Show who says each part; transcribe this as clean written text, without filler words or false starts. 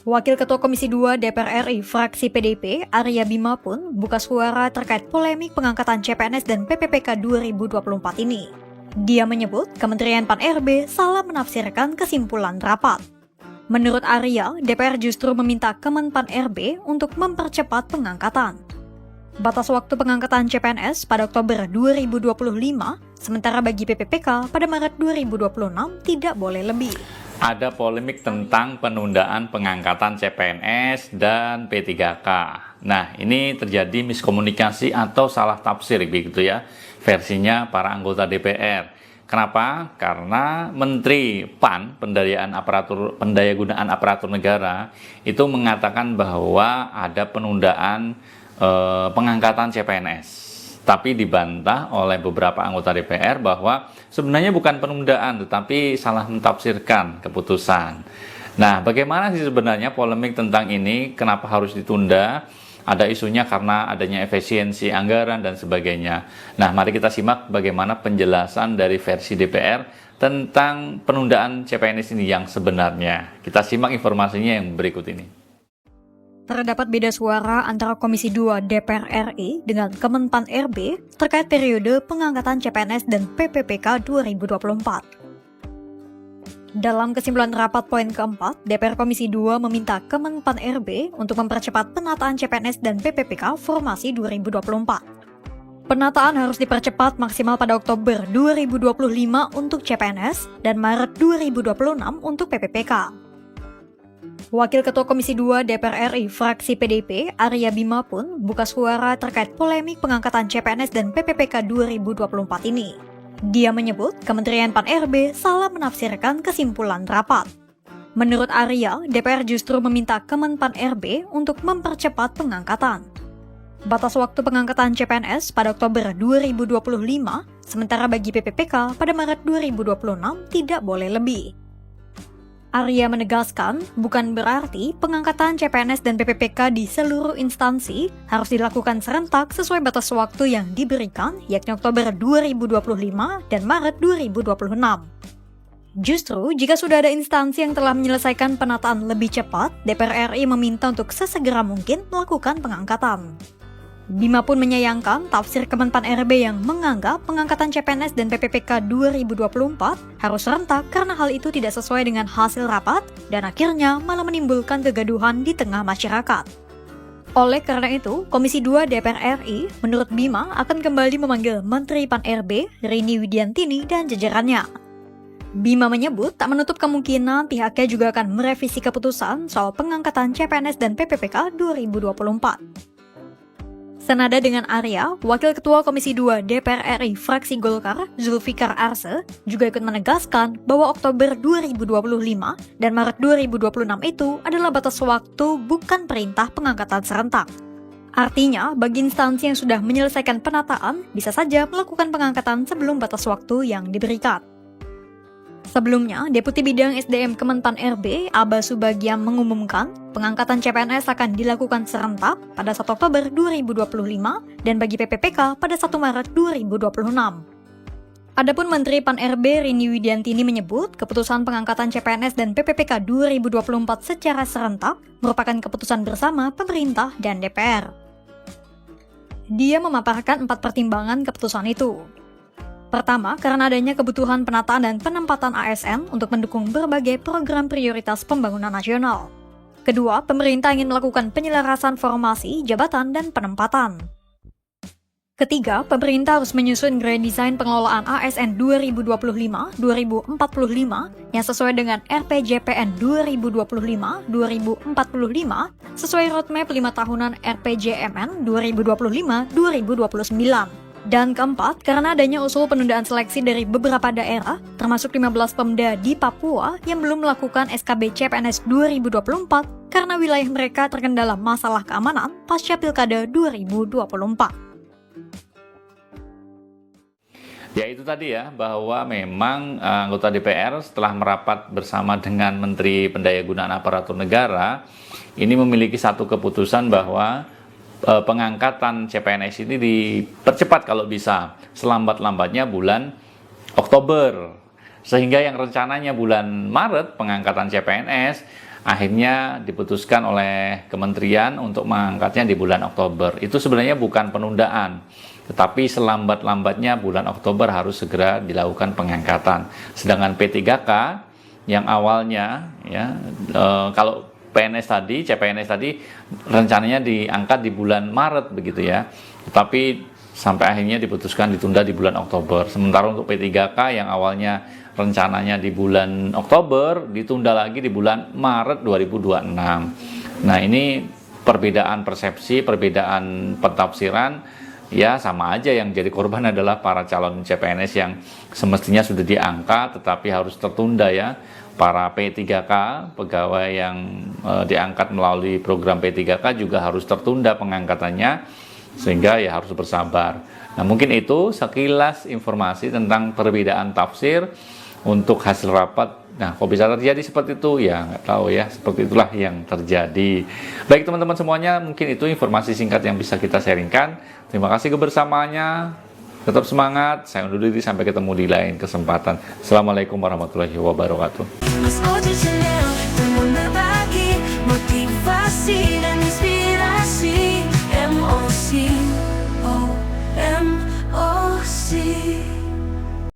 Speaker 1: Wakil Ketua Komisi 2 DPR RI fraksi PDIP, Arya Bima pun buka suara terkait polemik pengangkatan CPNS dan PPPK 2024 ini. Dia menyebut Kementerian Pan-RB salah menafsirkan kesimpulan rapat. Menurut Arya, DPR justru meminta Kemen Pan-RB untuk mempercepat pengangkatan. Batas waktu pengangkatan CPNS pada Oktober 2025, sementara bagi PPPK pada Maret 2026 tidak boleh lebih.
Speaker 2: Ada polemik tentang penundaan pengangkatan CPNS dan P3K. Nah, ini terjadi miskomunikasi atau salah tafsir begitu ya, versinya para anggota DPR. Kenapa? Karena Menteri PAN, Pendayagunaan Aparatur Negara, itu mengatakan bahwa ada penundaan pengangkatan CPNS. Tapi dibantah oleh beberapa anggota DPR bahwa sebenarnya bukan penundaan, tetapi salah mentafsirkan keputusan. Nah, bagaimana sih sebenarnya polemik tentang ini? Kenapa harus ditunda? Ada isunya karena adanya efisiensi anggaran dan sebagainya. Nah, mari kita simak bagaimana penjelasan dari versi DPR tentang penundaan CPNS ini yang sebenarnya. Kita simak informasinya yang berikut ini.
Speaker 1: Terdapat beda suara antara Komisi 2 DPR RI dengan Kemenpan RB terkait periode pengangkatan CPNS dan PPPK 2024. Dalam kesimpulan rapat poin keempat, DPR Komisi 2 meminta Kemenpan RB untuk mempercepat penataan CPNS dan PPPK formasi 2024. Penataan harus dipercepat maksimal pada Oktober 2025 untuk CPNS dan Maret 2026 untuk PPPK. Wakil Ketua Komisi 2 DPR RI fraksi PDIP, Arya Bima pun buka suara terkait polemik pengangkatan CPNS dan PPPK 2024 ini. Dia menyebut Kementerian Pan-RB salah menafsirkan kesimpulan rapat. Menurut Arya, DPR justru meminta Kemen Pan-RB untuk mempercepat pengangkatan. Batas waktu pengangkatan CPNS pada Oktober 2025, sementara bagi PPPK pada Maret 2026 tidak boleh lebih. Arya menegaskan, bukan berarti pengangkatan CPNS dan PPPK di seluruh instansi harus dilakukan serentak sesuai batas waktu yang diberikan, yakni Oktober 2025 dan Maret 2026. Justru, jika sudah ada instansi yang telah menyelesaikan penataan lebih cepat, DPR RI meminta untuk sesegera mungkin melakukan pengangkatan. Bima pun menyayangkan tafsir Kemenpan RB yang menganggap pengangkatan CPNS dan PPPK 2024 harus serentak karena hal itu tidak sesuai dengan hasil rapat dan akhirnya malah menimbulkan kegaduhan di tengah masyarakat. Oleh karena itu, Komisi 2 DPR RI menurut Bima akan kembali memanggil Menteri Pan RB, Rini Widiantini dan jajarannya. Bima menyebut tak menutup kemungkinan pihaknya juga akan merevisi keputusan soal pengangkatan CPNS dan PPPK 2024. Senada dengan Arya, Wakil Ketua Komisi 2 DPR RI fraksi Golkar, Zulfikar Arse, juga ikut menegaskan bahwa Oktober 2025 dan Maret 2026 itu adalah batas waktu bukan perintah pengangkatan serentak. Artinya, bagi instansi yang sudah menyelesaikan penataan, bisa saja melakukan pengangkatan sebelum batas waktu yang diberikan. Sebelumnya, Deputi Bidang SDM Kemenpan RB, Aba Subagian mengumumkan pengangkatan CPNS akan dilakukan serentak pada 1 Oktober 2025 dan bagi PPPK pada 1 Maret 2026. Adapun Menteri Pan RB Rini Widiantini menyebut keputusan pengangkatan CPNS dan PPPK 2024 secara serentak merupakan keputusan bersama pemerintah dan DPR. Dia memaparkan 4 pertimbangan keputusan itu. Pertama, karena adanya kebutuhan penataan dan penempatan ASN untuk mendukung berbagai program prioritas pembangunan nasional. Kedua, pemerintah ingin melakukan penyelarasan formasi, jabatan, dan penempatan. Ketiga, pemerintah harus menyusun redesign pengelolaan ASN 2025-2045 yang sesuai dengan RPJPN 2025-2045 sesuai roadmap 5 tahunan RPJMN 2025-2029. Dan keempat, karena adanya usul penundaan seleksi dari beberapa daerah, termasuk 15 Pemda di Papua yang belum melakukan SKB CPNS 2024 karena wilayah mereka terkendala masalah keamanan pasca Pilkada 2024.
Speaker 2: Ya itu tadi ya, bahwa memang anggota DPR setelah merapat bersama dengan Menteri Pendayagunaan Aparatur Negara, ini memiliki satu keputusan bahwa pengangkatan CPNS ini dipercepat kalau bisa, selambat-lambatnya bulan Oktober. Sehingga yang rencananya bulan Maret pengangkatan CPNS akhirnya diputuskan oleh kementerian untuk mengangkatnya di bulan Oktober. Itu sebenarnya bukan penundaan, tetapi selambat-lambatnya bulan Oktober harus segera dilakukan pengangkatan. Sedangkan P3K yang awalnya ya kalau CPNS tadi rencananya diangkat di bulan Maret begitu ya. Tetapi sampai akhirnya diputuskan ditunda di bulan Oktober. Sementara untuk P3K yang awalnya rencananya di bulan Oktober ditunda lagi di bulan Maret 2026. Nah, ini perbedaan persepsi, perbedaan pentafsiran, ya sama aja yang jadi korban adalah para calon CPNS yang semestinya sudah diangkat tetapi harus tertunda ya. Para P3K, pegawai yang diangkat melalui program P3K juga harus tertunda pengangkatannya, sehingga ya harus bersabar. Nah, mungkin itu sekilas informasi tentang perbedaan tafsir untuk hasil rapat. Nah, kok bisa terjadi seperti itu? Ya, nggak tahu ya. Seperti itulah yang terjadi. Baik teman-teman semuanya, mungkin itu informasi singkat yang bisa kita sharingkan. Terima kasih kebersamaannya. Tetap semangat. Saya undur diri sampai ketemu di lain kesempatan. Assalamualaikum warahmatullahi wabarakatuh.